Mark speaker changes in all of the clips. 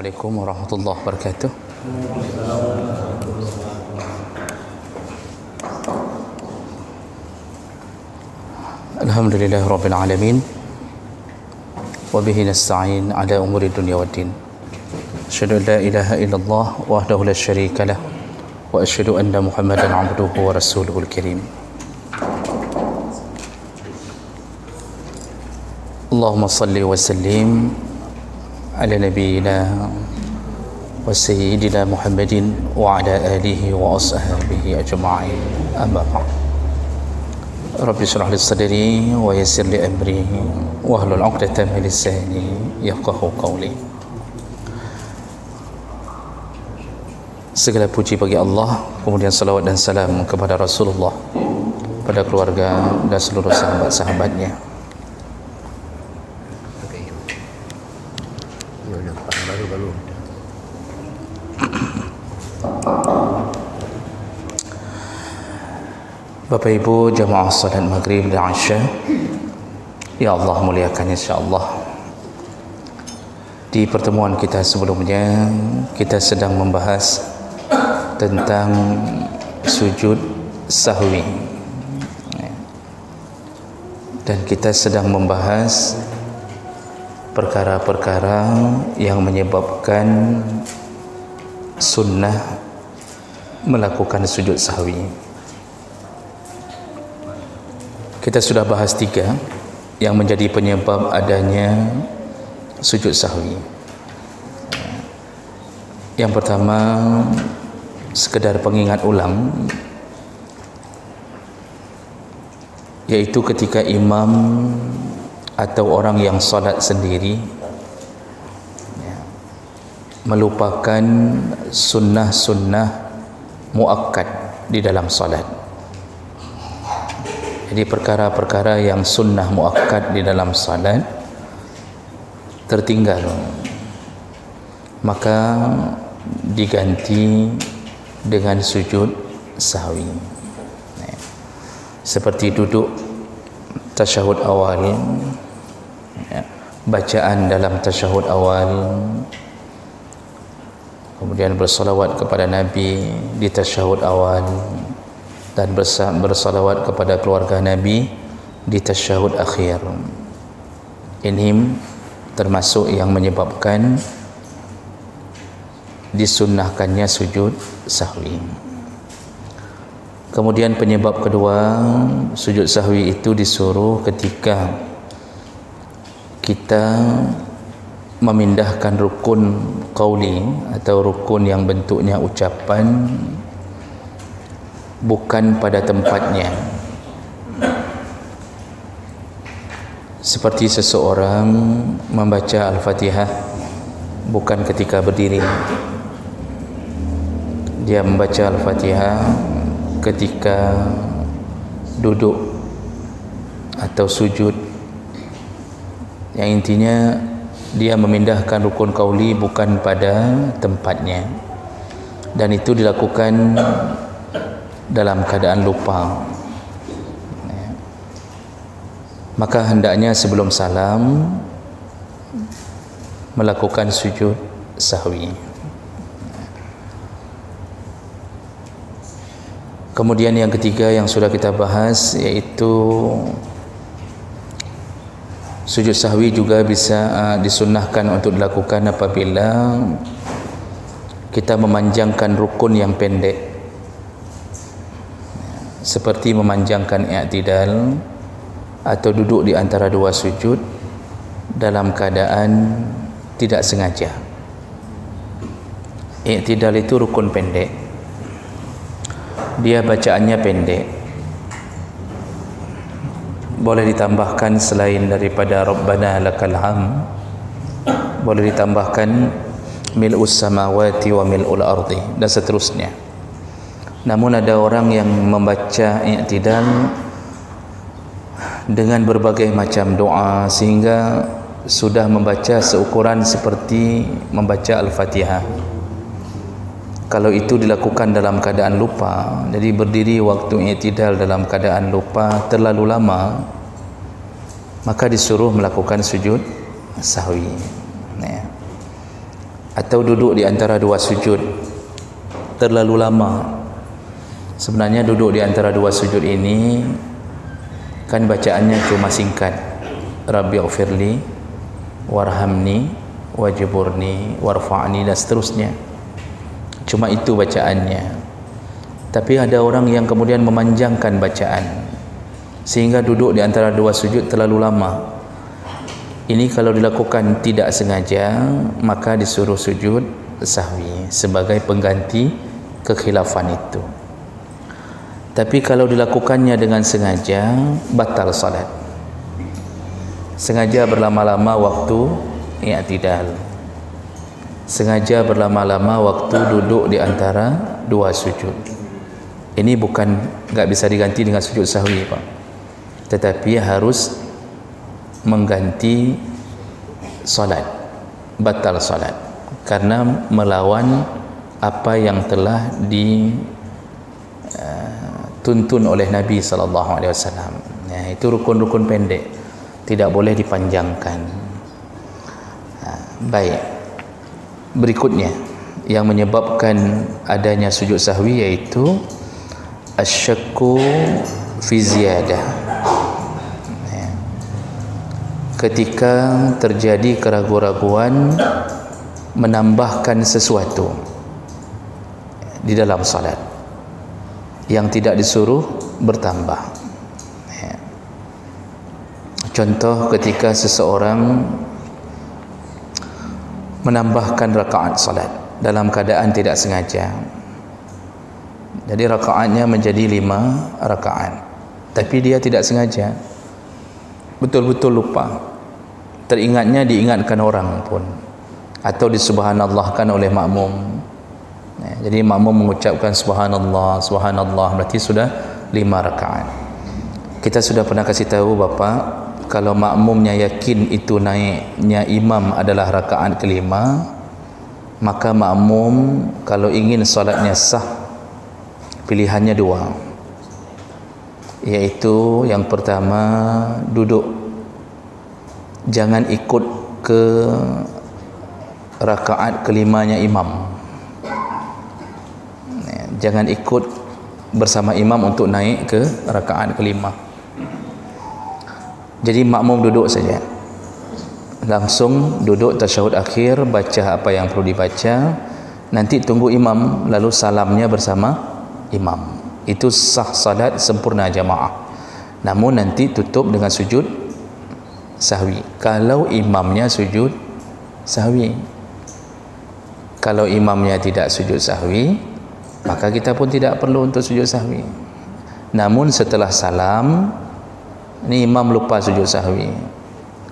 Speaker 1: Assalamualaikum warahmatullahi wabarakatuh. Alhamdulillah rabbil alamin. Wa bihi nasta'in ala umuri dunya waddin. Asyhadu an la ilaha illallah wahdahu la syarika lah wa asyhadu anna Muhammadan abduhu wa rasuluhul karim. Allahumma salli wa sallim ala nabiyyina wa sayyidina Muhammadin wa ala alihi wa ashabihi ajma'in. Amma ba'd. Rabbi shrah li sadri wa yassir li amri wa hlul 'uqdatam min lisani yafqahu qawli. Segala puji bagi Allah, kemudian salawat dan salam kepada Rasulullah, pada keluarga dan seluruh sahabat-sahabatnya. Bapak Ibu jamaah salat maghrib dan isya, ya Allah muliakan insya-Allah. Di pertemuan kita sebelumnya kita sedang membahas tentang sujud sahwi, dan kita sedang membahas perkara-perkara yang menyebabkan sunnah melakukan sujud sahwi. Kita sudah bahas 3 yang menjadi penyebab adanya sujud sahwi. Yang pertama, sekedar pengingat ulang, yaitu ketika imam atau orang yang salat sendiri melupakan sunnah-sunnah muakkad di dalam salat. Jadi perkara-perkara yang sunnah muakkad di dalam salat tertinggal, maka diganti dengan sujud sahwi. Seperti duduk tasyahud awal, bacaan dalam tasyahud awal, kemudian bersolawat kepada Nabi di tasyahud awal, dan bersalawat kepada keluarga Nabi di tasyahud akhir. Ini termasuk yang menyebabkan disunnahkannya sujud sahwi. Kemudian penyebab kedua, sujud sahwi itu disuruh ketika kita memindahkan rukun qauli atau rukun yang bentuknya ucapan bukan pada tempatnya. Seperti seseorang membaca Al-Fatihah bukan ketika berdiri, dia membaca Al-Fatihah ketika duduk atau sujud, yang intinya dia memindahkan rukun qauli bukan pada tempatnya, dan itu dilakukan dalam keadaan lupa. Maka hendaknya sebelum salam melakukan sujud sahwi. Kemudian yang ketiga yang sudah kita bahas, yaitu sujud sahwi juga bisa disunnahkan untuk dilakukan apabila kita memanjangkan rukun yang pendek, seperti memanjangkan i'tidal atau duduk di antara dua sujud dalam keadaan tidak sengaja. I'tidal itu rukun pendek, dia bacaannya pendek, boleh ditambahkan selain daripada Rabbana lakal hamd, boleh ditambahkan mil'us samawati wa mil'ul ardi dan seterusnya. Namun ada orang yang membaca i'tidal dengan berbagai macam doa sehingga sudah membaca seukuran seperti membaca Al-Fatihah. Kalau itu dilakukan dalam keadaan lupa, jadi berdiri waktu i'tidal dalam keadaan lupa terlalu lama, maka disuruh melakukan sujud sahwi. atau duduk di antara dua sujud terlalu lama. Sebenarnya duduk di antara dua sujud ini kan bacaannya cuma singkat, Rabbighfirli warhamni wajburni warfa'ni dan seterusnya, cuma itu bacaannya. Tapi ada orang yang kemudian memanjangkan bacaan sehingga duduk di antara dua sujud terlalu lama. Ini kalau dilakukan tidak sengaja, maka disuruh sujud sahwi sebagai pengganti kekhilafan itu. Tapi kalau dilakukannya dengan sengaja, batal salat. Sengaja berlama-lama waktu i'tidal, sengaja berlama-lama waktu duduk di antara dua sujud. Ini bukan enggak bisa diganti dengan sujud sahwi, Pak. Tetapi harus mengganti salat, batal salat, karena melawan apa yang telah dituntun oleh Nabi SAW. Ya, itu rukun-rukun pendek, tidak boleh dipanjangkan. Baik, berikutnya yang menyebabkan adanya sujud sahwi yaitu asyakku fi ziyadah. Ketika terjadi keraguan-raguan menambahkan sesuatu di dalam salat yang tidak disuruh bertambah. Contoh, ketika seseorang menambahkan rakaat salat dalam keadaan tidak sengaja, jadi rakaatnya menjadi 5 rakaat, tapi dia tidak sengaja, betul-betul lupa. Teringatnya diingatkan orang pun, atau disubhanallahkan oleh makmum. Jadi makmum mengucapkan subhanallah, subhanallah, berarti sudah 5 rakaat. Kita sudah pernah kasih tahu Bapak, kalau makmumnya yakin itu naiknya imam adalah rakaat kelima, maka makmum kalau ingin solatnya sah, pilihannya 2, yaitu yang pertama duduk, jangan ikut ke rakaat kelimanya imam, jangan ikut bersama imam untuk naik ke rakaat kelima. Jadi makmum duduk saja, langsung duduk tasyahud akhir, baca apa yang perlu dibaca, nanti tunggu imam, lalu salamnya bersama imam. Itu sah salat sempurna jamaah. Namun nanti tutup dengan sujud sahwi kalau imamnya sujud sahwi. Kalau imamnya tidak sujud sahwi, maka kita pun tidak perlu untuk sujud sahwi. Namun setelah salam, ini imam lupa sujud sahwi,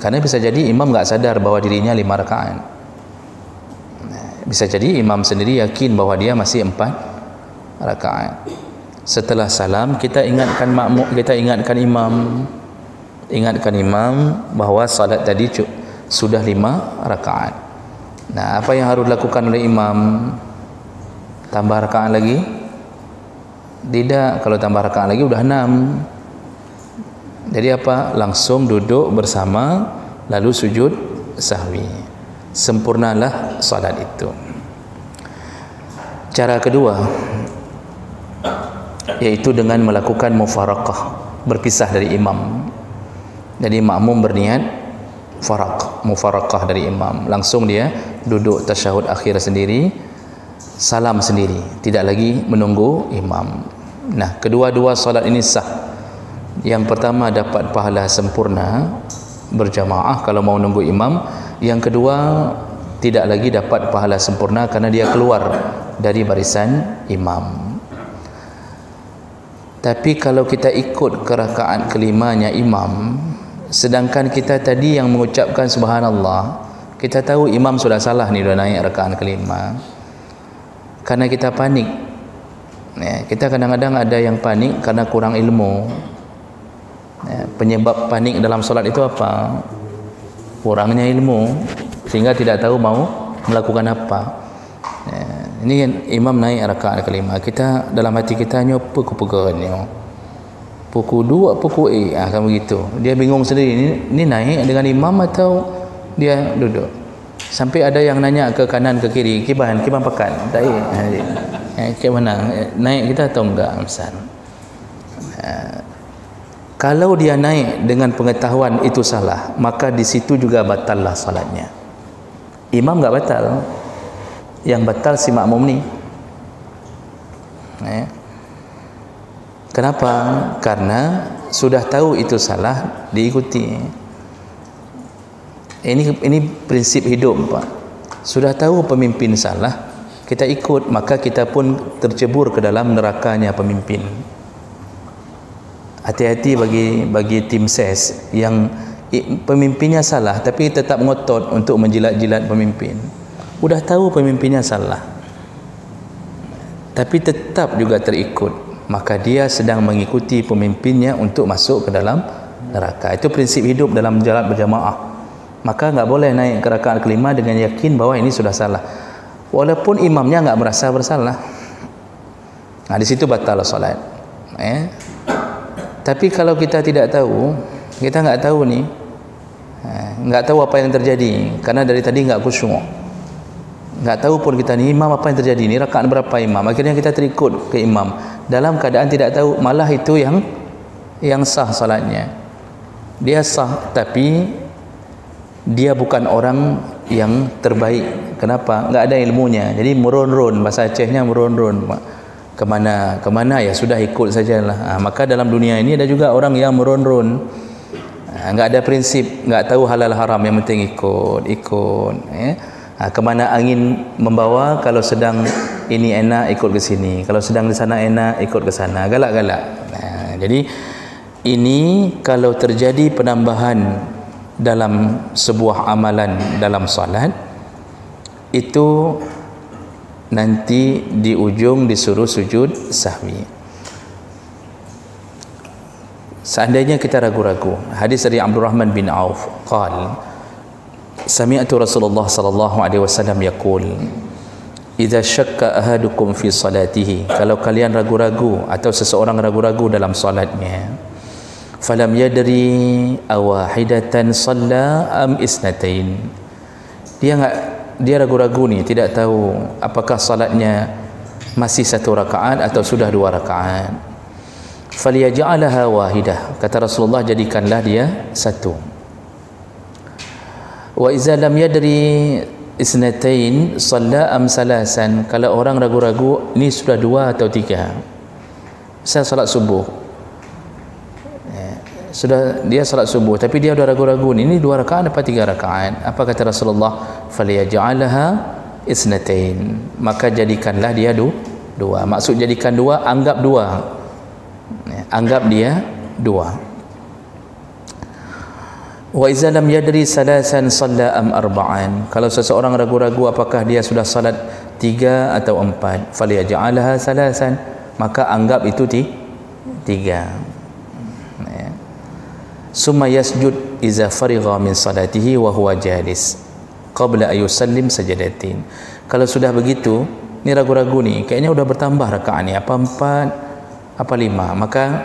Speaker 1: karena bisa jadi imam enggak sadar bahwa dirinya 5 rakaat. Bisa jadi imam sendiri yakin bahwa dia masih 4 rakaat. Setelah salam, kita ingatkan makmum, kita ingatkan imam bahawa salat tadi sudah 5 rakaat. Nah, apa yang harus dilakukan oleh imam? Tambah rakaat lagi? Tidak, kalau tambah rakaat lagi udah 6. Jadi apa? Langsung duduk bersama lalu sujud sahwi. Sempurnalah salat itu. Cara kedua yaitu dengan melakukan mufaraqah, berpisah dari imam. Jadi makmum berniat mufaraqah dari imam, langsung dia duduk tasyahud akhir sendiri, salam sendiri, tidak lagi menunggu imam. Nah, kedua-dua salat ini sah. Yang pertama dapat pahala sempurna berjamaah kalau mau nunggu imam. Yang kedua tidak lagi dapat pahala sempurna karena dia keluar dari barisan imam. Tapi kalau kita ikut ke rakaat kelimanya imam, sedangkan kita tadi yang mengucapkan subhanallah, kita tahu imam sudah salah nih, sudah naik rakaat kelima, karena kita panik. Ya, kita kadang-kadang ada yang panik karena kurang ilmu. Ya, penyebab panik dalam solat itu apa? Kurangnya ilmu, sehingga tidak tahu mau melakukan apa. Ya, ini imam naik rakaat kelima, kita dalam hati kita pukul 2 pukul kan begitu. Dia bingung sendiri, ini naik dengan imam atau dia duduk. Sampai ada yang nanya ke kanan ke kiri, kiban pekat. Tak ke mana? Naik kita atau enggak misal. Kalau dia naik dengan pengetahuan itu salah, maka di situ juga batallah salatnya. Imam enggak batal. Yang batal si makmum ni. Kenapa? Karena sudah tahu itu salah, diikuti. Ini prinsip hidup, Pak. Sudah tahu pemimpin salah, kita ikut, maka kita pun tercebur ke dalam nerakanya pemimpin. Hati-hati bagi tim ses yang pemimpinnya salah tapi tetap ngotot untuk menjilat-jilat pemimpin. Sudah tahu pemimpinnya salah tapi tetap juga terikut, maka dia sedang mengikuti pemimpinnya untuk masuk ke dalam neraka. Itu prinsip hidup dalam jalan berjamaah. Maka enggak boleh naik ke rakaat kelima dengan yakin bahwa ini sudah salah, walaupun imamnya enggak merasa bersalah. Nah, di situ batal salat. Tapi kalau kita tidak tahu, kita enggak tahu ni, enggak tahu apa yang terjadi, karena dari tadi enggak khusyuk, enggak tahu pun kita ni imam apa yang terjadi ni, rakaat berapa imam, akhirnya kita terikut ke imam dalam keadaan tidak tahu, malah itu yang sah salatnya. Dia sah tapi dia bukan orang yang terbaik. Kenapa? Enggak ada ilmunya. Jadi meron-ron, bahasa Acehnya meron-ron. Kemana ya sudah ikut sajalah. Maka dalam dunia ini ada juga orang yang meron-ron. Enggak ada prinsip, enggak tahu halal haram, yang penting ikut. Kemana angin membawa, kalau sedang ini enak ikut ke sini, kalau sedang di sana enak ikut ke sana, galak-galak. Jadi ini kalau terjadi penambahan dalam sebuah amalan dalam salat, itu nanti di ujung disuruh sujud sahwi. Seandainya kita ragu-ragu, hadis dari Abdurrahman bin Auf qala sami'tu Rasulullah sallallahu alaihi wasallam yaqul idza syakka ahadukum fi salatihi, kalau kalian ragu-ragu atau seseorang ragu-ragu dalam salatnya, falam yadri awahidatan shalla am isnatain, dia ragu-ragu ni, tidak tahu apakah salatnya masih satu rakaat atau sudah dua rakaat, falyaj'alaha wahidah, kata Rasulullah, jadikanlah dia satu. Wa iza lam yadri isnatain shalla am salasan, kalau orang ragu-ragu ni sudah dua atau tiga, saya salat subuh, sudah dia salat subuh tapi dia sudah ragu-ragu ni, ini dua rakaat apa tiga rakaat, apa kata Rasulullah, faliyaj'alaha isnatain, maka jadikanlah dia dua. Maksud jadikan dua, anggap dua, anggap dia dua. Wa iza lam yadri salasan shalla am arba'an, kalau seseorang ragu-ragu apakah dia sudah salat tiga atau empat, faliyaj'alaha salasan, maka anggap itu tiga. Summa yasjud iza farigha min salatihi wa huwa jalis qabla ayusallim sajadatin. Kalau sudah begitu, ni ragu-ragu ni, kayaknya sudah bertambah rakaat ni, apa empat apa lima, maka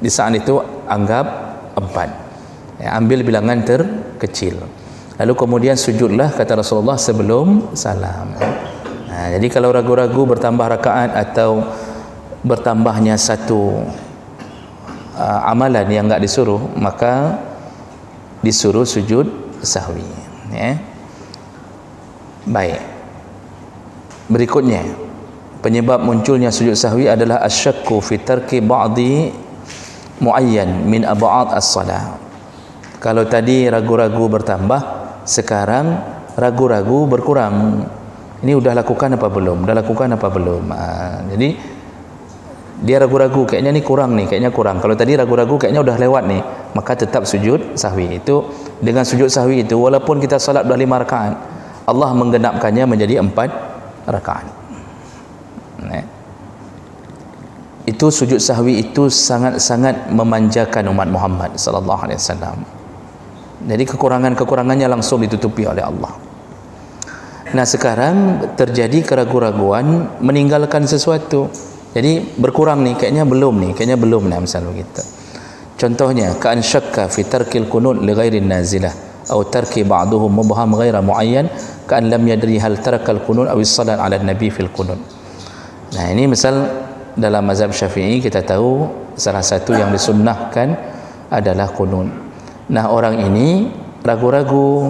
Speaker 1: di saat itu anggap empat, ambil bilangan terkecil, lalu kemudian sujudlah, kata Rasulullah, sebelum salam. Jadi kalau ragu-ragu bertambah rakaat atau bertambahnya satu amalan yang enggak disuruh, maka disuruh sujud sahwi. Baik. Berikutnya, penyebab munculnya sujud sahwi adalah asyakku fi tarki ba'di muayyan min ab'ad as-salah. Kalau tadi ragu-ragu bertambah, sekarang ragu-ragu berkurang. Ini udah lakukan apa belum? Udah lakukan apa belum? Jadi dia ragu-ragu, kayaknya ni kurang nih, kayaknya kurang. Kalau tadi ragu-ragu kayaknya udah lewat nih, maka tetap sujud sahwi. Itu dengan sujud sahwi itu, walaupun kita salat dah 5 rakaat, Allah menggenapkannya menjadi 4 rakaat. Itu sujud sahwi itu sangat-sangat memanjakan umat Muhammad sallallahu alaihi wasallam. Jadi kekurangannya langsung ditutupi oleh Allah. Nah, sekarang terjadi keraguan-raguan meninggalkan sesuatu. Jadi berkurang nih, kayaknya belum nih, misalnya begitu. Contohnya, ka'an syakka fi tarkil qunut li ghairin nazilah atau tarki ba'duhum mubham ghaira muayyan ka'an lam yadri hal taraka al-qunut aw as-salat 'ala an-nabi fil qunut. Nah, ini misal dalam mazhab Syafi'i kita tahu salah satu yang disunnahkan adalah qunut. Nah, orang ini ragu-ragu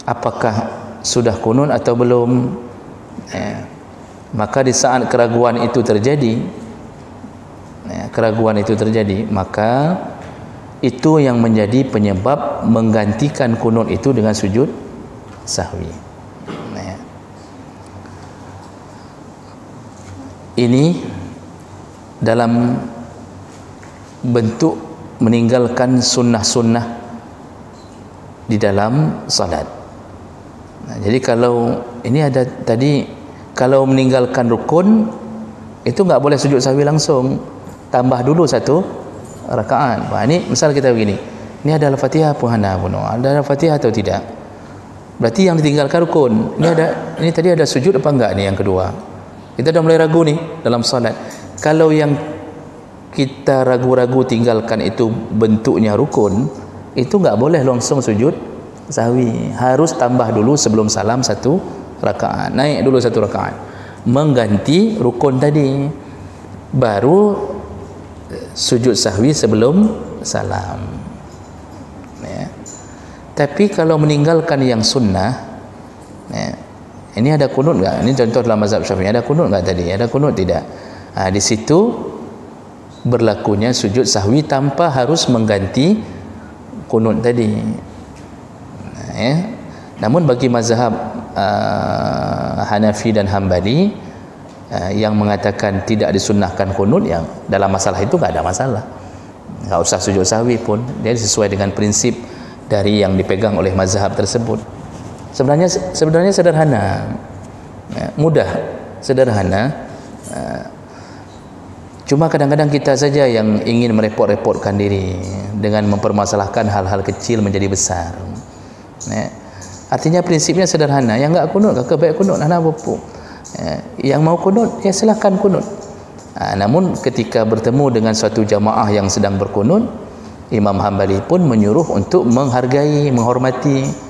Speaker 1: apakah sudah qunut atau belum. Maka di saat keraguan itu terjadi, maka itu yang menjadi penyebab menggantikan qunut itu dengan sujud sahwi. Ini dalam bentuk meninggalkan sunnah-sunnah di dalam salat. Jadi kalau ini ada tadi, kalau meninggalkan rukun itu enggak boleh sujud sahwi langsung, tambah dulu satu rakaat. Ini misal kita begini, ini ada Al-Fatihah ada Al-Fatihah atau tidak? Berarti yang ditinggalkan rukun. Ini tadi ada sujud apa enggak nih yang kedua? Kita dah mulai ragu nih dalam salat. Kalau yang kita ragu-ragu tinggalkan itu bentuknya rukun, itu enggak boleh langsung sujud sahwi, harus tambah dulu sebelum salam satu rakaat, naik dulu satu rakaat, mengganti rukun tadi, baru sujud sahwi sebelum salam. Tapi kalau meninggalkan yang sunnah, ini ada kunut enggak? Ini contoh dalam mazhab Syafi'i, ada kunut enggak tadi? Ada kunut tidak? Di situ berlakunya sujud sahwi tanpa harus mengganti kunut tadi. Namun bagi mazhab Hanafi dan Hambali yang mengatakan tidak disunnahkan kunut, yang dalam masalah itu enggak ada masalah, enggak usah sujud sahwi pun, dia sesuai dengan prinsip dari yang dipegang oleh mazhab tersebut. Sebenarnya sederhana, mudah, sederhana. Cuma kadang-kadang kita saja yang ingin merepot-repotkan diri dengan mempermasalahkan hal-hal kecil menjadi besar. Artinya prinsipnya sederhana. Yang enggak kunut, kakak baik kunut, anak bopuk. Yang mau kunut, ya silakan kunut. Namun ketika bertemu dengan suatu jamaah yang sedang berkunut, Imam Hambali pun menyuruh untuk menghargai, menghormati.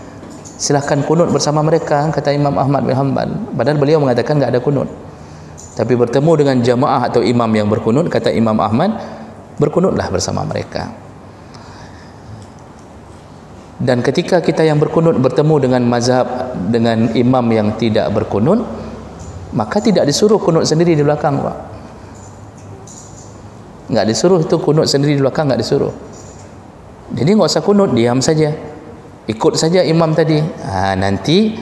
Speaker 1: Silakan kunut bersama mereka, kata Imam Ahmad bin Hanbal. Padahal beliau mengatakan enggak ada kunut. Tapi bertemu dengan jamaah atau imam yang berkunut, kata Imam Ahmad, berkunutlah bersama mereka. Dan ketika kita yang berkunut bertemu dengan mazhab, dengan imam yang tidak berkunut, maka tidak disuruh kunut sendiri di belakang, Pak. Enggak disuruh itu kunut sendiri di belakang, enggak disuruh. Jadi enggak usah kunut, diam saja, ikut saja imam tadi. Nanti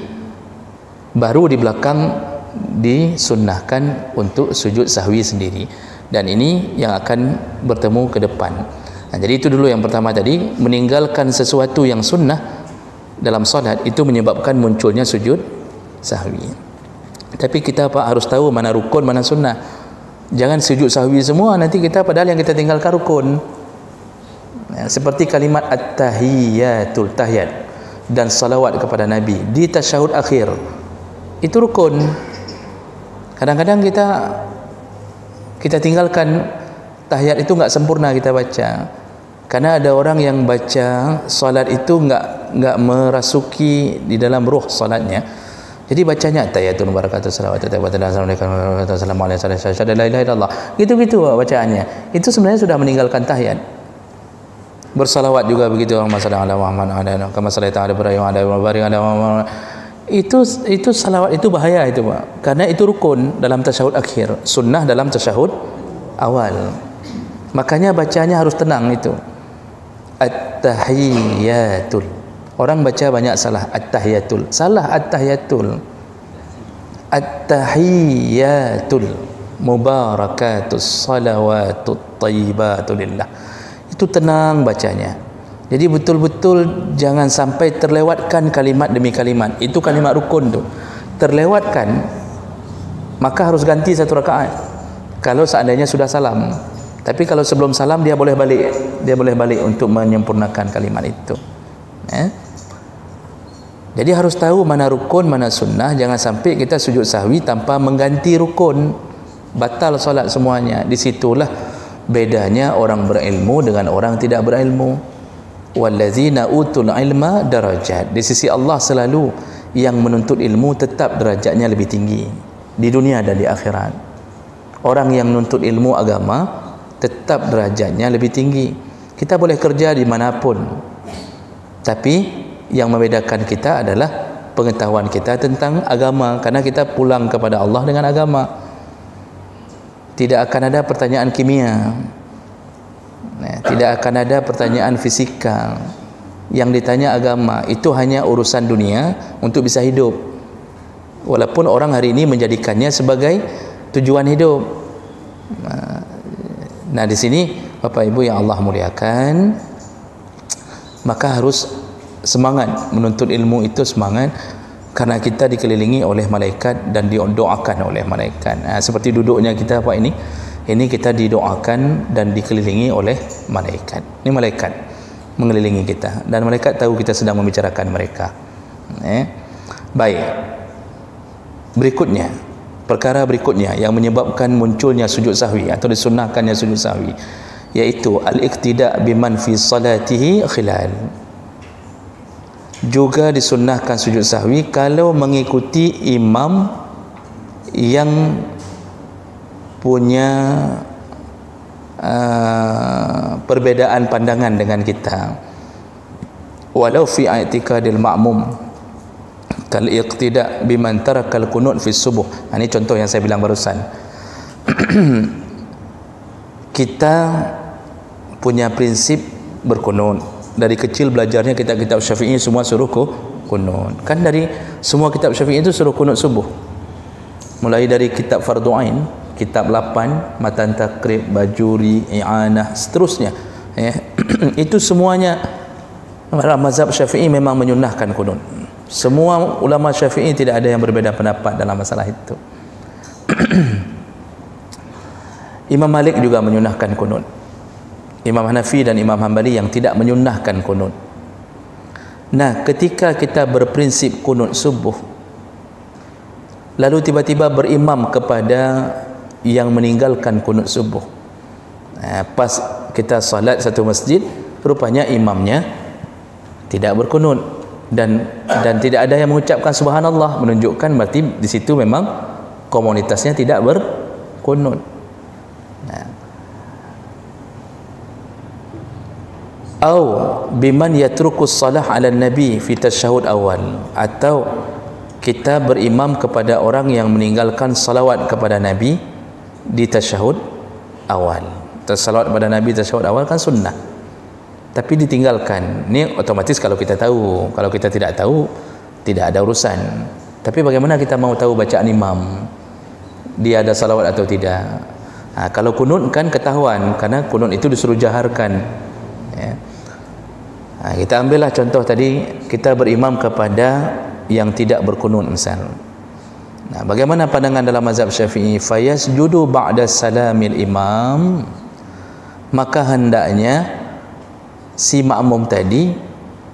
Speaker 1: baru di belakang disunnahkan untuk sujud sahwi sendiri, dan ini yang akan bertemu ke depan. Jadi itu dulu yang pertama tadi, meninggalkan sesuatu yang sunnah dalam solat itu menyebabkan munculnya sujud sahwi. Tapi kita harus tahu mana rukun, mana sunnah. Jangan sujud sahwi semua, nanti kita padahal yang kita tinggalkan rukun. Seperti kalimat at-tahiyatul, tahiyat dan salawat kepada Nabi di tasyahud akhir, itu rukun. Kadang-kadang kita tinggalkan tahiyat itu enggak sempurna kita baca, karena ada orang yang baca salat itu enggak merasuki di dalam ruh salatnya. Jadi bacanya tahiyatul barakatuh salawatu assalamualaikum la ilaha illallah, gitu-gitu bacaannya. Itu sebenarnya sudah meninggalkan tahiyat. Bersalawat juga begitu, Allahumma shalli ala Muhammad kama shallaita ala Ibrahim wa ala Ibrahim itu salawat itu bahaya itu, Pak, karena itu rukun dalam tasyahud akhir, sunnah dalam tasyahud awal. Makanya bacanya harus tenang itu. At-tahiyatul. Orang baca banyak salah, at-tahiyatul. Salah at-tahiyatul. At-tahiyatul mubarakatus salawatut thayyibatu lillah. Itu tenang bacanya. Jadi betul-betul jangan sampai terlewatkan kalimat demi kalimat. Itu kalimat rukun tu. Terlewatkan, maka harus ganti satu rakaat. Kalau seandainya sudah salam. Tapi kalau sebelum salam dia boleh balik untuk menyempurnakan kalimat itu. Jadi harus tahu mana rukun, mana sunnah. Jangan sampai kita sujud sahwi tanpa mengganti rukun. Batal solat semuanya. Disitulah bedanya orang berilmu dengan orang tidak berilmu. wallazina utul ilma darajat. Di sisi Allah selalu yang menuntut ilmu tetap derajatnya lebih tinggi di dunia dan di akhirat. Orang yang menuntut ilmu agama tetap derajatnya lebih tinggi. Kita boleh kerja di manapun, tapi yang membedakan kita adalah pengetahuan kita tentang agama, karena kita pulang kepada Allah dengan agama. Tidak akan ada pertanyaan kimia, tidak akan ada pertanyaan fisika. Yang ditanya agama itu hanya urusan dunia untuk bisa hidup, walaupun orang hari ini menjadikannya sebagai tujuan hidup. Nah, di sini Bapak Ibu yang Allah muliakan, maka harus semangat menuntut ilmu itu, semangat, karena kita dikelilingi oleh malaikat dan didoakan oleh malaikat. Seperti duduknya kita Pak ini kita didoakan dan dikelilingi oleh malaikat. Ini malaikat mengelilingi kita, dan malaikat tahu kita sedang membicarakan mereka. Baik, berikutnya, perkara berikutnya yang menyebabkan munculnya sujud sahwi atau disunnahkannya sujud sahwi, yaitu al-iqtida biman fi salatihi khilal. Juga disunnahkan sujud sahwi kalau mengikuti imam yang punya perbedaan pandangan dengan kita, walau fi i'tiqadil ma'mum kal iqtida biman tarakal qunut fi subuh. Ini contoh yang saya bilang barusan. Kita punya prinsip berkunut. Dari kecil belajarnya kitab-kitab Syafi'i semua suruh kunut. Kan dari semua kitab Syafi'i itu suruh kunut subuh. Mulai dari kitab Fardu Ain, kitab 8, Matan Takrib, Bajuri, I'anah, seterusnya. Itu semuanya dalam mazhab Syafi'i memang menyunnahkan kunut. Semua ulama Syafi'i tidak ada yang berbeda pendapat dalam masalah itu. Imam Malik juga menyunnahkan kunut. Imam Hanafi dan Imam Hanbali yang tidak menyunnahkan kunut. Nah, ketika kita berprinsip kunut subuh, lalu tiba-tiba berimam kepada yang meninggalkan kunut subuh, pas kita salat satu masjid, rupanya imamnya tidak berkunut dan tidak ada yang mengucapkan subhanallah, menunjukkan berarti di situ memang komunitasnya tidak berkunut. Au biman yatrukus salah ala nabi fi tasyahud awal, atau kita berimam kepada orang yang meninggalkan salawat kepada nabi di tasyahud awal. Salawat kepada nabi tasyahud awal kan sunnah, tapi ditinggalkan. Ini otomatis kalau kita tahu. Kalau kita tidak tahu, tidak ada urusan. Tapi bagaimana kita mau tahu bacaan imam, dia ada salawat atau tidak? Kalau kunut kan ketahuan, karena kunut itu disuruh jaharkan. Kita ambillah contoh tadi, kita berimam kepada yang tidak berkunut misal. Nah, bagaimana pandangan dalam mazhab Syafi'i? Fayasjudu ba'da salamil imam, maka hendaknya si makmum tadi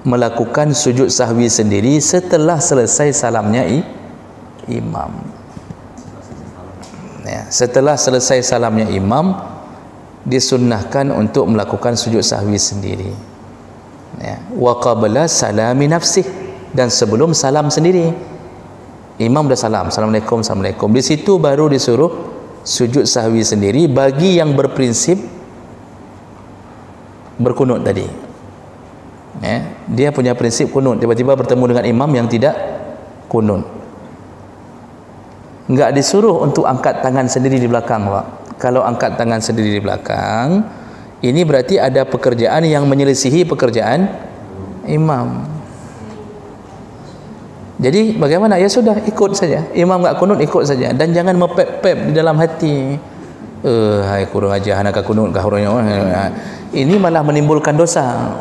Speaker 1: melakukan sujud sahwi sendiri setelah selesai salamnya imam. Setelah selesai salamnya imam, disunnahkan untuk melakukan sujud sahwi sendiri. Wa qabla salami nafsih, dan sebelum salam sendiri. Imam dah salam, assalamualaikum, assalamualaikum, di situ baru disuruh sujud sahwi sendiri bagi yang berprinsip berkunut tadi. Dia punya prinsip kunut, tiba-tiba bertemu dengan imam yang tidak kunut, enggak disuruh untuk angkat tangan sendiri di belakang, Pak. Kalau angkat tangan sendiri di belakang, ini berarti ada pekerjaan yang menyelisihi pekerjaan imam. Jadi bagaimana? Ya sudah, ikut saja. Imam enggak kunut, ikut saja, dan jangan mepep-pep di dalam hati. Hai kurang aja anak kunut kah orangnya. Ini malah menimbulkan dosa.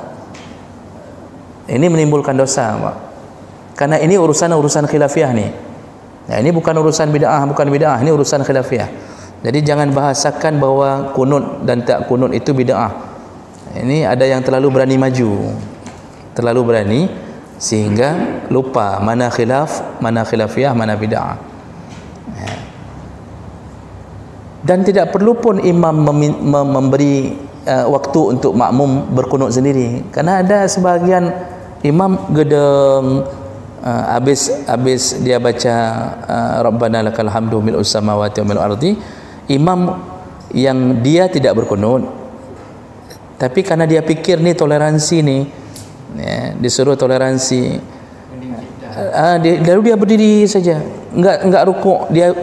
Speaker 1: Ini menimbulkan dosa, Pak. Karena ini urusan khilafiyah nih. Nah, ini bukan urusan bid'ah, ini urusan khilafiyah. Jadi jangan bahasakan bahwa kunut dan tak kunut itu bid'ah. Ini ada yang terlalu berani maju, terlalu berani, sehingga lupa mana khilaf, mana khilafiyah, mana bid'ah. Dan tidak perlu pun imam memberi waktu untuk makmum berkunut sendiri. Karena ada sebahagian imam gedeng, habis dia baca Rabbana lakal hamdu mil'us samawati wa mil'ul ardi, imam yang dia tidak berkunut, tapi karena dia pikir ni toleransi ni, ya, disuruh toleransi, lalu dia berdiri saja, enggak rukuk. Dia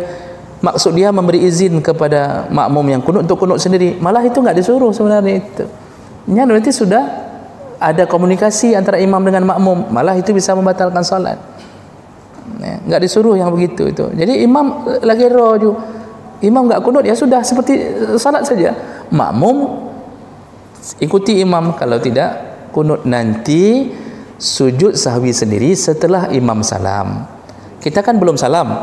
Speaker 1: maksud dia memberi izin kepada makmum yang kunut untuk kunut sendiri, malah itu enggak disuruh sebenarnya itu. Ini berarti sudah ada komunikasi antara imam dengan makmum, malah itu bisa membatalkan salat. Ya, enggak disuruh yang begitu itu. Jadi imam lagi roju, imam enggak kunut, ya sudah seperti salat saja. Makmum ikuti imam, kalau tidak kunut. Nanti sujud sahwi sendiri setelah imam salam. Kita kan belum salam,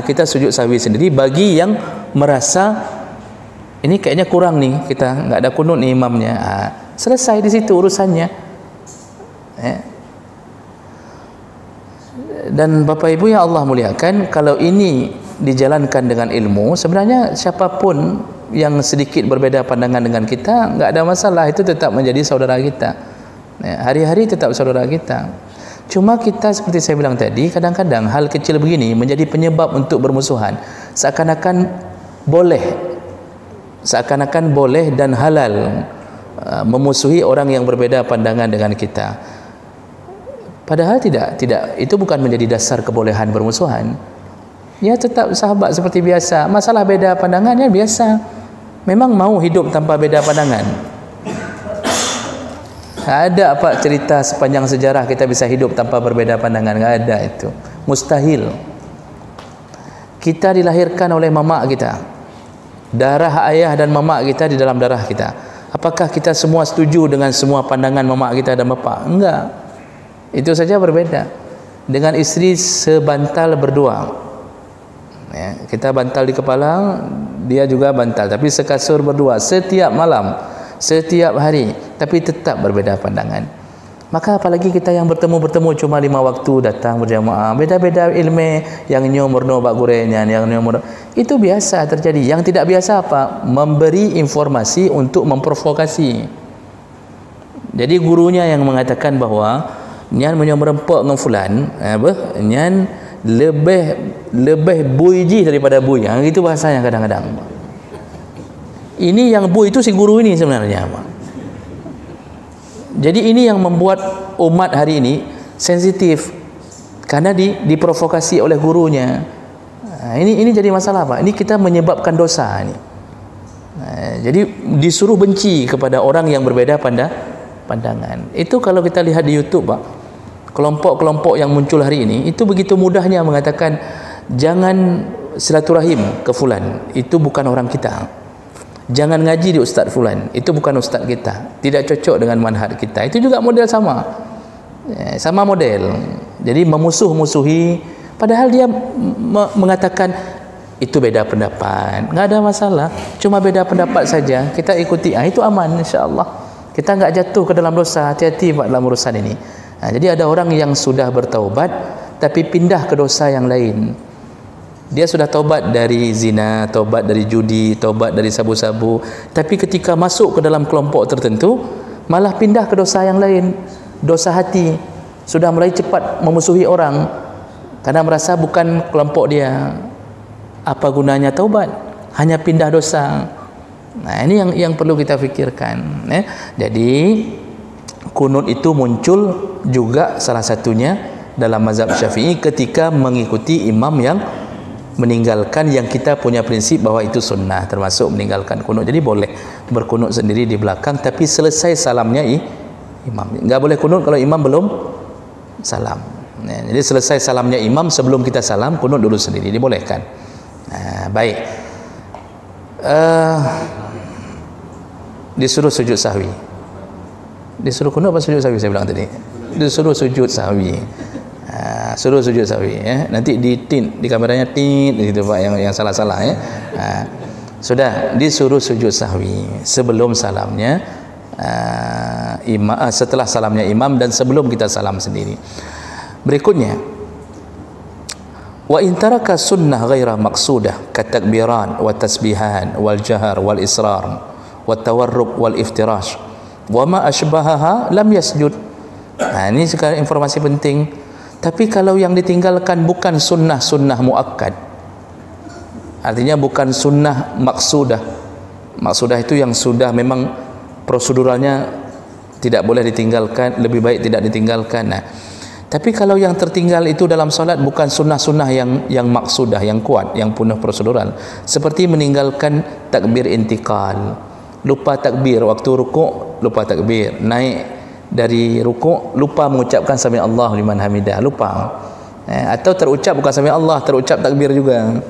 Speaker 1: kita sujud sahwi sendiri bagi yang merasa ini kayaknya kurang nih, kita nggak ada kunut nih imamnya. Selesai di situ urusannya. Dan Bapak Ibu yang Allah muliakan, kalau ini dijalankan dengan ilmu, sebenarnya siapapun yang sedikit berbeda pandangan dengan kita nggak ada masalah, itu tetap menjadi saudara kita. Hari-hari tetap saudara kita. Cuma kita seperti saya bilang tadi, kadang-kadang hal kecil begini menjadi penyebab untuk bermusuhan. Seakan-akan boleh dan halal memusuhi orang yang berbeda pandangan dengan kita. Padahal tidak, itu bukan menjadi dasar kebolehan bermusuhan. Ya, tetap sahabat seperti biasa. Masalah beda pandangan ya biasa. Memang mau hidup tanpa beda pandangan? Ada apa cerita sepanjang sejarah kita bisa hidup tanpa berbeda pandangan? Nggak ada itu. Mustahil. Kita dilahirkan oleh mamak kita. Darah ayah dan mamak kita di dalam darah kita. Apakah kita semua setuju dengan semua pandangan mamak kita dan bapak? Enggak. Itu saja berbeda. Dengan istri sebantal berdua. Ya, kita bantal di kepala, dia juga bantal, tapi sekasur berdua setiap malam, setiap hari, tapi tetap berbeda pandangan. Maka apalagi kita yang bertemu cuma 5 waktu datang berjamaah, beda-beda ilmu, yang nyomorno bak gurenyan, yang nyomorno, itu biasa terjadi. Yang tidak biasa apa? Memberi informasi untuk memprovokasi. Jadi gurunya yang mengatakan bahwa nyan menyomrempok dengan fulan, nyan lebih buiji daripada bui. Itu bahasanya kadang-kadang. Ini yang bui itu si guru ini sebenarnya. Jadi ini yang membuat umat hari ini sensitif karena diprovokasi oleh gurunya. Ini jadi masalah apa? Ini kita menyebabkan dosa ini. Jadi disuruh benci kepada orang yang berbeda pandangan. Itu kalau kita lihat di YouTube, Pak, kelompok-kelompok yang muncul hari ini itu begitu mudahnya mengatakan jangan silaturahim ke fulan, itu bukan orang kita. Jangan ngaji di ustaz fulan, itu bukan ustaz kita, tidak cocok dengan manhaj kita. Itu juga model sama model. Jadi memusuh-musuhi, padahal dia mengatakan itu beda pendapat, nggak ada masalah, cuma beda pendapat saja, kita ikuti, itu aman insya-Allah. Kita nggak jatuh ke dalam dosa. Hati-hati Pak dalam urusan ini. Jadi ada orang yang sudah bertaubat tapi pindah ke dosa yang lain. Dia sudah taubat dari zina, taubat dari judi, taubat dari sabu-sabu, tapi ketika masuk ke dalam kelompok tertentu malah pindah ke dosa yang lain. Dosa hati, sudah mulai cepat memusuhi orang karena merasa bukan kelompok dia. Apa gunanya taubat? Hanya pindah dosa. Ini yang perlu kita fikirkan. Jadi kunut itu muncul juga salah satunya dalam mazhab Syafi'i ketika mengikuti imam yang meninggalkan yang kita punya prinsip bahwa itu sunnah, termasuk meninggalkan kunut. Jadi boleh berkunut sendiri di belakang, tapi selesai salamnya imam. Enggak boleh kunut kalau imam belum salam. Jadi selesai salamnya imam, sebelum kita salam kunut dulu sendiri, dibolehkan. Baik. Disuruh sujud sahwi. Disuruh kunut apa sujud sahwi saya bilang tadi? Disuruh sujud sahwi. Suruh sujud sahwi ya. Nanti di kameranya gitu Pak, yang salah-salah ya. Sudah disuruh sujud sahwi sebelum salamnya setelah salamnya imam dan sebelum kita salam sendiri. Berikutnya, wa in taraka sunnah ghaira maqsudah katakbiran wa tasbihan wal jahar wal israr wat tawarruk wal iftirash wa ma ashbahaha lam yasjud. Ini sekarang informasi penting. Tapi kalau yang ditinggalkan bukan sunnah muakkad, artinya bukan sunnah maksudah. Maksudah itu yang sudah memang proseduralnya tidak boleh ditinggalkan, lebih baik tidak ditinggalkan. Tapi kalau yang tertinggal itu dalam solat bukan sunnah yang maksudah, yang kuat, yang penuh prosedural, seperti meninggalkan takbir intikal, lupa takbir waktu rukuk, lupa takbir, naik dari rukuk lupa mengucapkan sami Allahu liman hamidah, lupa. Atau terucap bukan sami Allah, terucap takbir juga.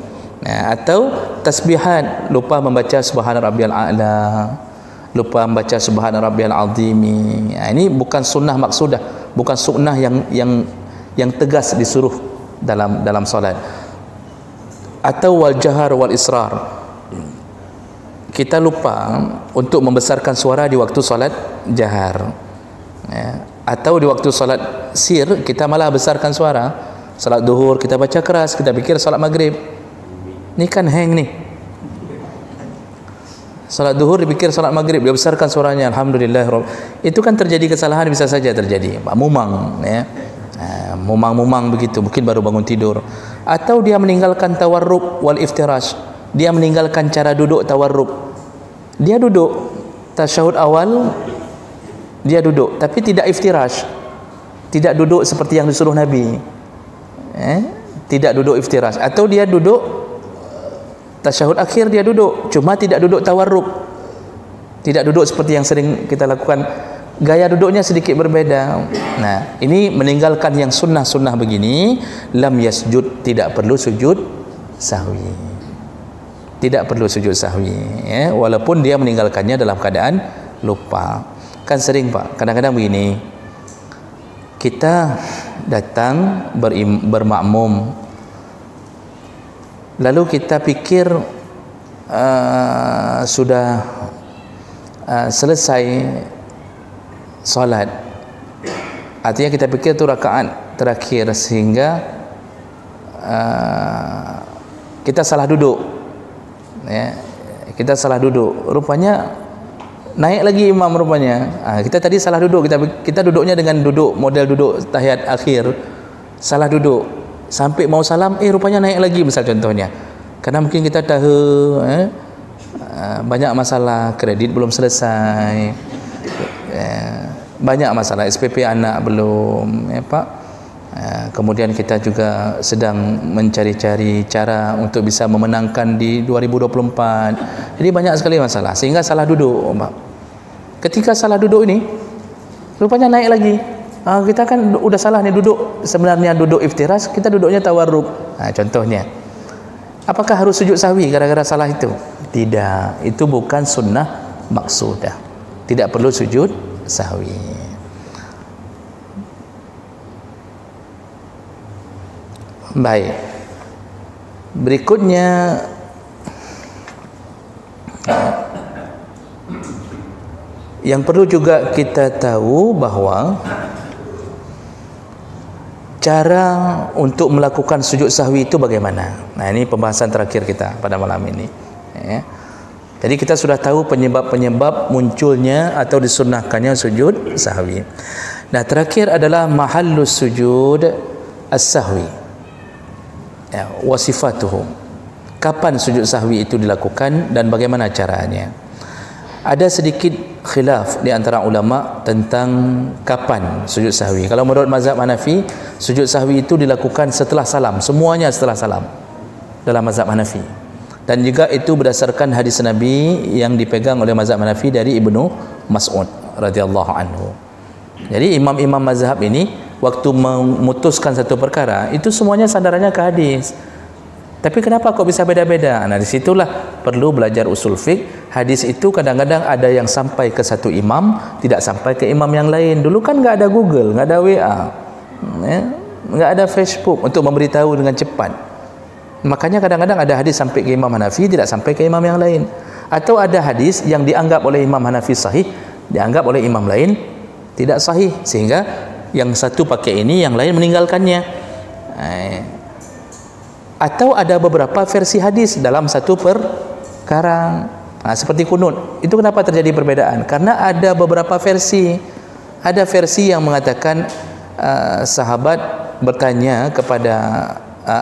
Speaker 1: Atau tasbihat, lupa membaca subhana rabbiyal a'la, lupa membaca subhana rabbiyal azimi. Ini bukan sunnah maksudah, bukan sunnah yang tegas disuruh dalam solat. Atau wal jahar wal israr, kita lupa untuk membesarkan suara di waktu solat jahar. Atau di waktu salat sir kita malah besarkan suara. Salat duhur kita baca keras, kita fikir salat maghrib. Ni kan hang ni. Salat duhur dipikir salat maghrib, dia besarkan suaranya. Alhamdulillah. Itu kan terjadi kesalahan, bisa saja terjadi. Mumang, ya. Mumang begitu, mungkin baru bangun tidur. Atau dia meninggalkan tawarruk wal iftirash, dia meninggalkan cara duduk tawarruk. Dia duduk tasyahud awal, dia duduk tapi tidak iftirash, tidak duduk seperti yang disuruh Nabi, tidak duduk iftirash. Atau dia duduk tasyahud akhir, dia duduk cuma tidak duduk tawarruk, tidak duduk seperti yang sering kita lakukan, gaya duduknya sedikit berbeda. Nah, ini meninggalkan yang sunnah begini, lam yasjud, tidak perlu sujud sahwi, tidak perlu sujud sahwi, walaupun dia meninggalkannya dalam keadaan lupa. Kan sering Pak, kadang-kadang begini, kita datang bermakmum, lalu kita pikir sudah selesai solat, artinya kita pikir itu rakaat terakhir, sehingga kita salah duduk, kita salah duduk, rupanya naik lagi imam rupanya. Kita tadi salah duduk, kita duduknya dengan duduk model duduk tahiyat akhir, salah duduk sampai mau salam, rupanya naik lagi, misal contohnya, karena mungkin kita tahu banyak masalah, kredit belum selesai, banyak masalah, SPP anak belum, Pak. Kemudian kita juga sedang mencari-cari cara untuk bisa memenangkan di 2024. Jadi banyak sekali masalah, sehingga salah duduk, Pak. Ketika salah duduk ini, rupanya naik lagi. Kita kan udah salah nih duduk, sebenarnya duduk iftirash, kita duduknya tawarruk. Contohnya, apakah harus sujud sahwi gara-gara salah itu? Tidak, itu bukan sunnah maksudah, tidak perlu sujud sahwi. Baik, berikutnya yang perlu juga kita tahu bahwa cara untuk melakukan sujud sahwi itu bagaimana. Nah, ini pembahasan terakhir kita pada malam ini. Jadi kita sudah tahu penyebab-penyebab munculnya atau disunnahkannya sujud sahwi. Nah, terakhir adalah mahallus sujud as-sahwi, wasifatuhu. Kapan sujud sahwi itu dilakukan dan bagaimana caranya? Ada sedikit khilaf di antara ulama tentang kapan sujud sahwi. Kalau menurut mazhab Hanafi, sujud sahwi itu dilakukan setelah salam, semuanya setelah salam dalam mazhab Hanafi. Dan juga itu berdasarkan hadis Nabi yang dipegang oleh mazhab Hanafi dari Ibnu Mas'ud radhiyallahu anhu. Jadi imam-imam mazhab ini waktu memutuskan satu perkara itu semuanya sandarannya ke hadis. Tapi kenapa kok bisa beda-beda? Nah, disitulah perlu belajar usul fiqh. Hadis itu kadang-kadang ada yang sampai ke satu imam, tidak sampai ke imam yang lain. Dulu kan nggak ada Google, nggak ada WA, nggak ada Facebook untuk memberitahu dengan cepat. Makanya kadang-kadang ada hadis sampai ke Imam Hanafi, tidak sampai ke imam yang lain. Atau ada hadis yang dianggap oleh Imam Hanafi sahih, dianggap oleh imam lain tidak sahih, sehingga yang satu pakai ini, yang lain meninggalkannya. Atau ada beberapa versi hadis dalam satu perkara. Seperti kunut. Itu kenapa terjadi perbedaan? Karena ada beberapa versi. Ada versi yang mengatakan sahabat bertanya kepada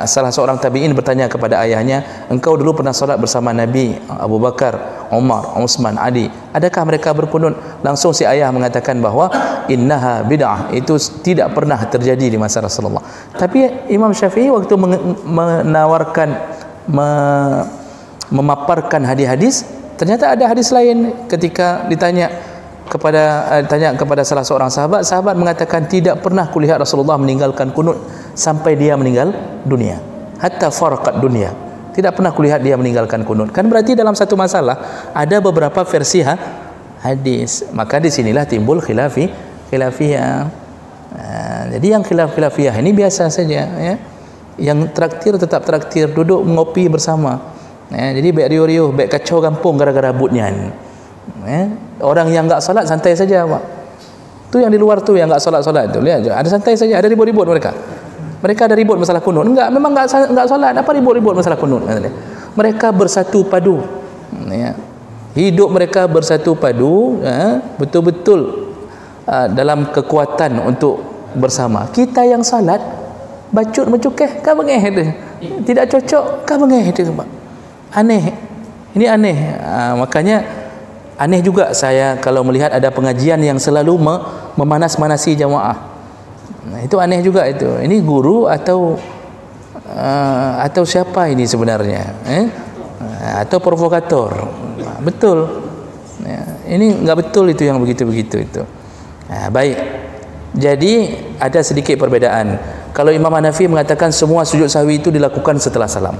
Speaker 1: salah seorang tabi'in bertanya kepada ayahnya, engkau dulu pernah solat bersama Nabi, Abu Bakar, Umar, Utsman, Ali, adakah mereka berkunut? Langsung si ayah mengatakan bahawa innaha bid'ah, itu tidak pernah terjadi di masa Rasulullah. Tapi Imam Syafi'i waktu menawarkan memaparkan hadis-hadis, ternyata ada hadis lain. Ketika ditanya kepada salah seorang sahabat mengatakan, tidak pernah kulihat Rasulullah meninggalkan kunut sampai dia meninggal dunia, hatta faraqat dunia, tidak pernah kulihat dia meninggalkan kunut. Kan berarti dalam satu masalah ada beberapa versi hadis. Maka disinilah timbul khilafiyah. Jadi yang khilafiyah ini biasa saja, ya. Yang traktir tetap traktir, duduk ngopi bersama, ya. Jadi baik riuh-riuh, baik kacau kampung gara-gara budnian, ya. Orang yang enggak solat santai saja, Pak. Tu yang di luar tu yang enggak solat-solat tu, lihat, ada santai saja, ada ribut-ribut mereka ada ribut masalah kunut. Memang enggak solat, apa ribut-ribut masalah kunut? Mereka bersatu padu, ya. Hidup mereka bersatu padu, ya, betul-betul dalam kekuatan untuk bersama. Kita yang salat bacut mencukeh kan bengeh dia, tidak cocok kan bengeh dia, Pak. Aneh, ini aneh. Makanya aneh juga saya kalau melihat ada pengajian yang selalu memanas-manasi jamaah. Itu aneh juga itu. Ini guru atau siapa ini sebenarnya? Atau provokator? Betul. Ini enggak betul itu yang begitu-begitu itu. Baik. Jadi ada sedikit perbedaan. Kalau Imam Hanafi mengatakan semua sujud sahwi itu dilakukan setelah salam.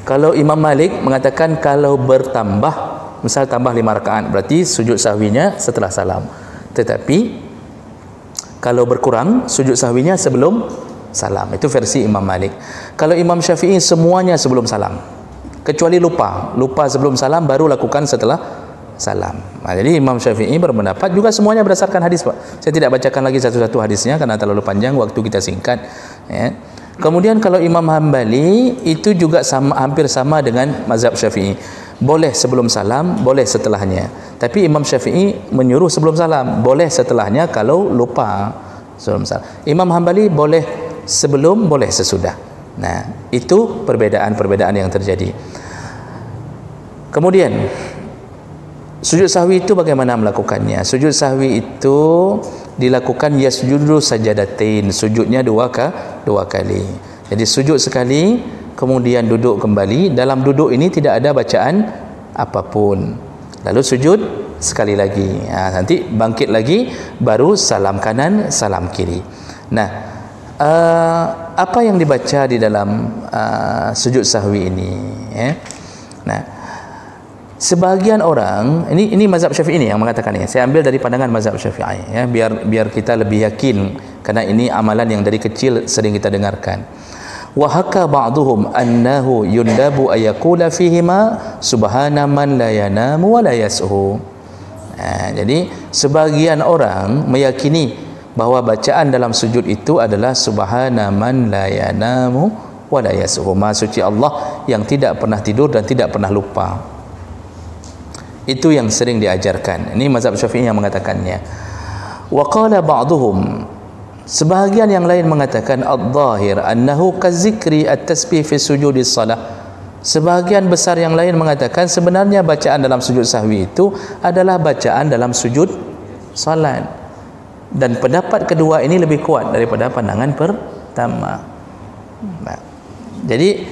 Speaker 1: Kalau Imam Malik mengatakan kalau bertambah, misal tambah 5 rakaat, berarti sujud sahwinya setelah salam. Tetapi kalau berkurang, sujud sahwinya sebelum salam. Itu versi Imam Malik. Kalau Imam Syafi'i semuanya sebelum salam, kecuali lupa sebelum salam, baru lakukan setelah salam. Jadi Imam Syafi'i berpendapat juga semuanya berdasarkan hadis, Pak. Saya tidak bacakan lagi satu-satu hadisnya karena terlalu panjang, waktu kita singkat, ya. Kemudian kalau Imam Hambali itu juga hampir sama dengan mazhab Syafi'i. Boleh sebelum salam, boleh setelahnya. Tapi Imam Syafi'i menyuruh sebelum salam, boleh setelahnya kalau lupa sebelum salam. Imam Hambali boleh sebelum, boleh sesudah. Nah, itu perbedaan-perbedaan yang terjadi. Kemudian sujud sahwi itu bagaimana melakukannya? Sujud sahwi itu dilakukan yasjudu sajadatain, sujudnya dua kali. Jadi sujud sekali, kemudian duduk kembali. Dalam duduk ini tidak ada bacaan apapun. Lalu sujud sekali lagi. Nanti bangkit lagi, baru salam kanan, salam kiri. Nah, apa yang dibaca di dalam sujud sahwi ini, ya? Nah, sebahagian orang, ini mazhab Syafi'i ini yang mengatakan ini. Saya ambil dari pandangan mazhab Syafi'i, ya, biar kita lebih yakin, karena ini amalan yang dari kecil sering kita dengarkan. Wa haka ba'dhum annahu yundabu ayaqula fihima subhana man la yanamu wa la yas'u. Jadi sebagian orang meyakini bahwa bacaan dalam sujud itu adalah subhana man la yanamu wa la yas'u, Maha suci Allah yang tidak pernah tidur dan tidak pernah lupa. Itu yang sering diajarkan. Ini mazhab Syafi'i yang mengatakannya. Wa qala ba'dhum, sebahagian yang lain mengatakan adh-dhahir annahu kazikri at-tasbih fi sujudis salah. Sebahagian besar yang lain mengatakan sebenarnya bacaan dalam sujud sahwi itu adalah bacaan dalam sujud salat. Dan pendapat kedua ini lebih kuat daripada pandangan pertama. Nah, jadi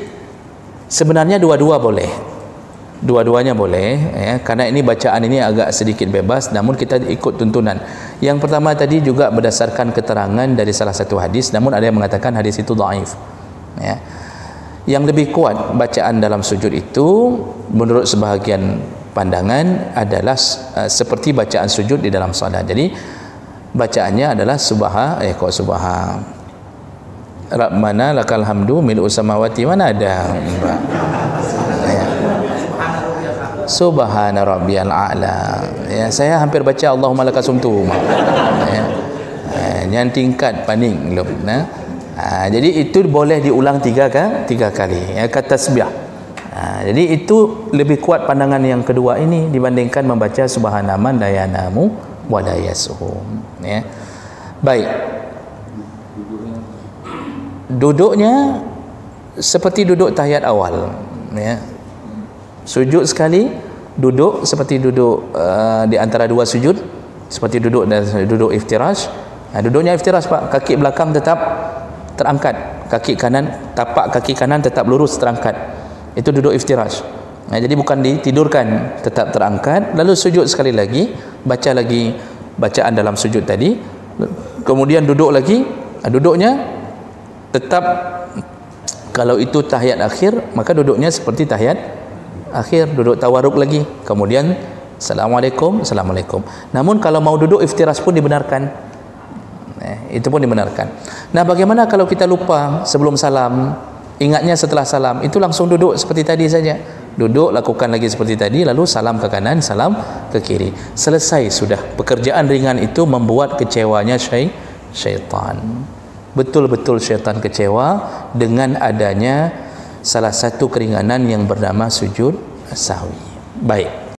Speaker 1: sebenarnya dua-duanya boleh, ya, karena ini bacaan ini agak sedikit bebas, namun kita ikut tuntunan. Yang pertama tadi juga berdasarkan keterangan dari salah satu hadis, namun ada yang mengatakan hadis itu dhaif, ya. Yang lebih kuat bacaan dalam sujud itu menurut sebahagian pandangan adalah seperti bacaan sujud di dalam salat. Jadi bacaannya adalah Rabbana lakal hamdu mil'u samawati, mana ada, ya. Subhana rabbiyal a'la, ya, saya hampir baca Allahumma lakasumtu, ya. Yang tingkat paning belum. Jadi itu boleh diulang tiga kali, ya, kata tasbih. Jadi itu lebih kuat pandangan yang kedua ini dibandingkan membaca subhanaman dayanamu wa la yasuhum, ya. Baik. Duduknya seperti duduk tahiyat awal, ya. Sujud sekali, duduk seperti duduk di antara dua sujud, seperti duduk dan duduk iftirash. Duduknya iftirash, Pak. Kaki belakang tetap terangkat, kaki kanan, tapak kaki kanan tetap lurus terangkat. Itu duduk iftirash. Jadi bukan ditidurkan, tetap terangkat. Lalu sujud sekali lagi, baca lagi bacaan dalam sujud tadi, kemudian duduk lagi. Duduknya tetap, kalau itu tahiyat akhir, maka duduknya seperti tahiyat akhir, duduk tawaruk lagi, kemudian Assalamualaikum, Assalamualaikum. Namun kalau mau duduk iftirash pun dibenarkan, itu pun dibenarkan. Nah, bagaimana kalau kita lupa sebelum salam, ingatnya setelah salam, itu langsung duduk seperti tadi saja. Duduk, lakukan lagi seperti tadi, lalu salam ke kanan, salam ke kiri. Selesai sudah. Pekerjaan ringan itu membuat kecewanya syaitan. Betul-betul syaitan kecewa dengan adanya salah satu keringanan yang bernama sujud sahwi. Baik.